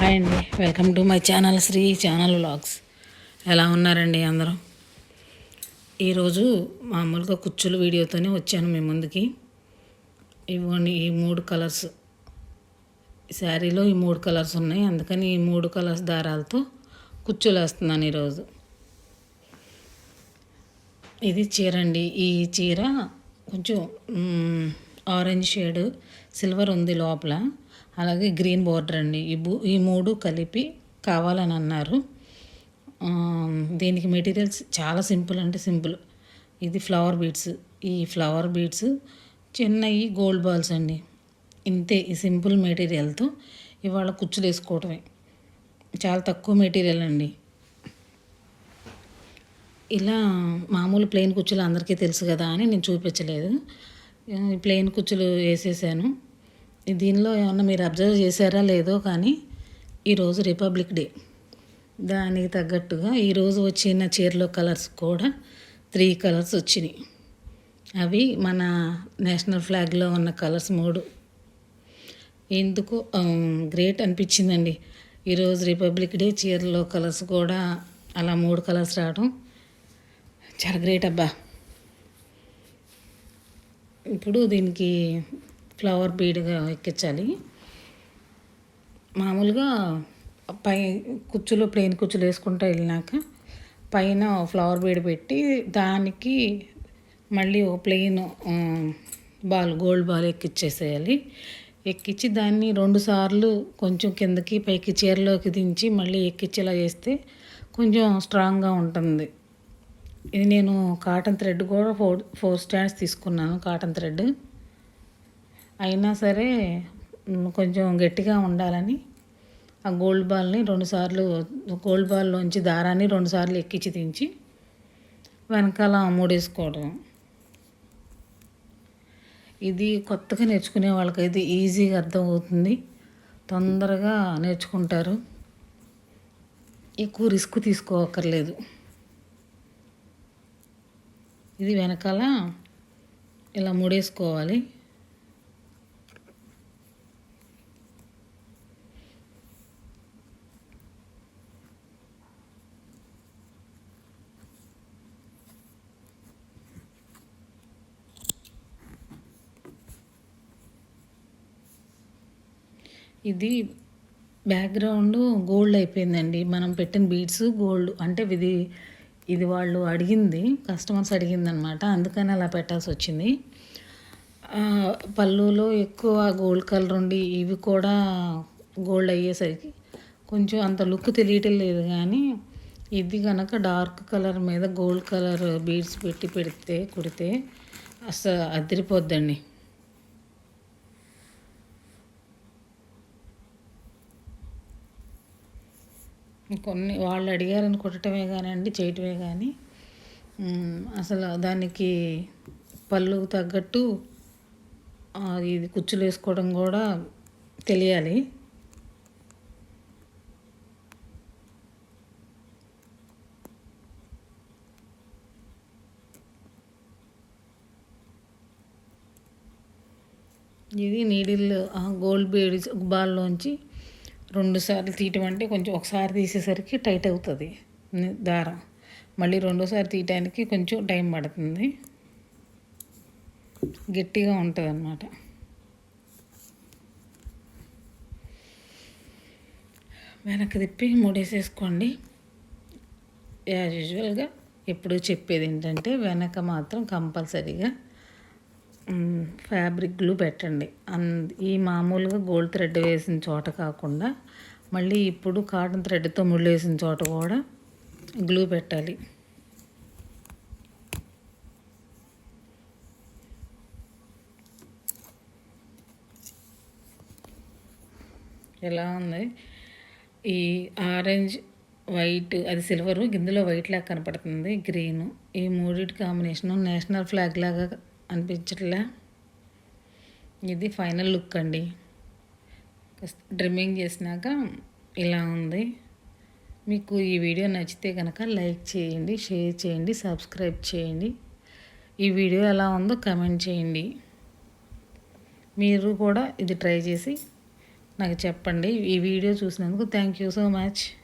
Hi అండి, welcome to my channel Sri channel vlogs. ఎలా ఉన్నారండి అందరూ? ఈరోజు మామూలుగా కుచ్చుల వీడియోతోనే వచ్చాను మీ ముందుకి. ఇవ్వండి, ఈ 3 కలర్స్ శారీలో ఈ 3 కలర్స్ ఉన్నాయి, అందుకని ఈ 3 కలర్స్ దారాలతో కుచ్చులు వేస్తున్నాను ఈరోజు. ఇది చీర అండి. ఈ చీర కొంచెం ఆరెంజ్ షేడ్ సిల్వర్ ఉంది లోపల, అలాగే గ్రీన్ బోర్డర్ అండి. ఈ 3 కలిపి కావాలని అన్నారు. దీనికి మెటీరియల్స్ చాలా సింపుల్ అంటే సింపుల్. ఇది ఫ్లవర్ బీడ్స్. ఈ ఫ్లవర్ బీడ్స్ చిన్నవి గోల్డ్ బాల్స్ అండి. ఇంతే, ఈ సింపుల్ మెటీరియల్తో ఇవాళ కుచ్చులు వేసుకోవటమే. చాలా తక్కువ మెటీరియల్ అండి. ఇలా మామూలు ప్లెయిన్ కుచ్చులు అందరికీ తెలుసు కదా అని నేను చూపించలేదు. ప్లెయిన్ కుచ్చులు వేసేసాను. దీనిలో ఏమన్నా మీరు అబ్జర్వ్ చేశారా లేదో కానీ ఈరోజు రిపబ్లిక్ డే, దానికి తగ్గట్టుగా ఈరోజు వచ్చిన చీరలో కలర్స్ కూడా 3 కలర్స్ వచ్చినాయి. అవి మన నేషనల్ ఫ్లాగ్లో ఉన్న కలర్స్ 3. ఎందుకు గ్రేట్ అనిపించిందండి ఈరోజు రిపబ్లిక్ డే చీరలో కలర్స్ కూడా అలా 3 కలర్స్ రావడం చాలా గ్రేట్ అబ్బా. ఇప్పుడు దీనికి ఫ్లవర్ బీడ్గా ఎక్కించాలి. మామూలుగా కుచ్చులు ప్లెయిన్ కుచ్చులు వేసుకుంటూ వెళ్ళినాక పైన ఫ్లవర్ బీడ్ పెట్టి దానికి మళ్ళీ ఒక ప్లెయిన్ గోల్డ్ బాల్ ఎక్కిచ్చేసేయాలి. ఎక్కించి దాన్ని 2 సార్లు కొంచెం కిందకి పైకి చీరలోకి దించి మళ్ళీ ఎక్కించేలా చేస్తే కొంచెం స్ట్రాంగ్గా ఉంటుంది. ఇది నేను కాటన్ థ్రెడ్ కూడా 4 స్టాండ్స్ తీసుకున్నాను. కాటన్ థ్రెడ్ అయినా సరే కొంచెం గట్టిగా ఉండాలని ఆ గోల్డ్ బాల్ని 2 సార్లు, గోల్డ్ బాల్లోంచి దారాన్ని 2 సార్లు ఎక్కించి దించి వెనకాల మూడేసుకోవడం. ఇది కొత్తగా నేర్చుకునే వాళ్ళకైతే ఈజీగా అర్థమవుతుంది, తొందరగా నేర్చుకుంటారు, ఎక్కువ రిస్క్ తీసుకోవక్కర్లేదు. ఇది వెనకాల ఇలా ముడేసుకోవాలి. ఇది బ్యాక్గ్రౌండ్ గోల్డ్ అయిపోయిందండి. మనం పెట్టిన బీడ్స్ గోల్డ్ అంటే ఇది వాళ్ళు అడిగింది, కస్టమర్స్ అడిగిందనమాట, అందుకని అలా పెట్టాల్సి వచ్చింది. పళ్ళులో ఎక్కువ గోల్డ్ కలర్ ఉండి ఇవి కూడా గోల్డ్ అయ్యేసరికి కొంచెం అంత లుక్ తెలియటం లేదు. కానీ ఇది కనుక డార్క్ కలర్ మీద గోల్డ్ కలర్ బీడ్స్ పెట్టి కుడితే అసలు అదిరిపోద్దండి. కొన్ని వాళ్ళు అడిగారని కుట్టడమే కానివ్వండి, చేయటమే కానీ అసలు దానికి పళ్ళు తగ్గట్టు ఇది కుచ్చులు వేసుకోవడం కూడా తెలియాలి. ఇది నీడిల్ గోల్డ్ బీడ్స్ బాల్లోంచి 2 సార్లు తీయటం అంటే కొంచెం ఒకసారి తీసేసరికి టైట్ అవుతుంది దారం, మళ్ళీ 2సారి తీయటానికి కొంచెం టైం పడుతుంది, గట్టిగా ఉంటుంది అన్నమాట. వెనక్కి తిప్పి ముడేసేసుకోండి. యాజ్ యూజువల్గా ఎప్పుడు చెప్పేది ఏంటంటే వెనక మాత్రం కంపల్సరీగా ఫ్యాబ్రిక్ గ్లూ పెట్టండి. ఈ మామూలుగా గోల్డ్ థ్రెడ్ వేసిన చోట కాకుండా మళ్ళీ ఇప్పుడు కాటన్ థ్రెడ్తో ముళ్ళు వేసిన చోట కూడా గ్లూ పెట్టాలి. ఎలా ఉంది ఈ ఆరెంజ్ వైట్, అది సిల్వరు, ఇందులో వైట్ లాగా కనపడుతుంది, గ్రీను, ఈ 3 కాంబినేషను నేషనల్ ఫ్లాగ్ లాగా అనిపించట్లే. ఇది ఫైనల్ లుక్ అండి. డ్రిమ్మింగ్ చేసినాక ఇలా ఉంది. మీకు ఈ వీడియో నచ్చితే కనుక లైక్ చేయండి, షేర్ చేయండి, సబ్స్క్రైబ్ చేయండి. ఈ వీడియో ఎలా ఉందో కమెంట్ చేయండి. మీరు కూడా ఇది ట్రై చేసి నాకు చెప్పండి. ఈ వీడియో చూసినందుకు థ్యాంక్ యూ సో మచ్.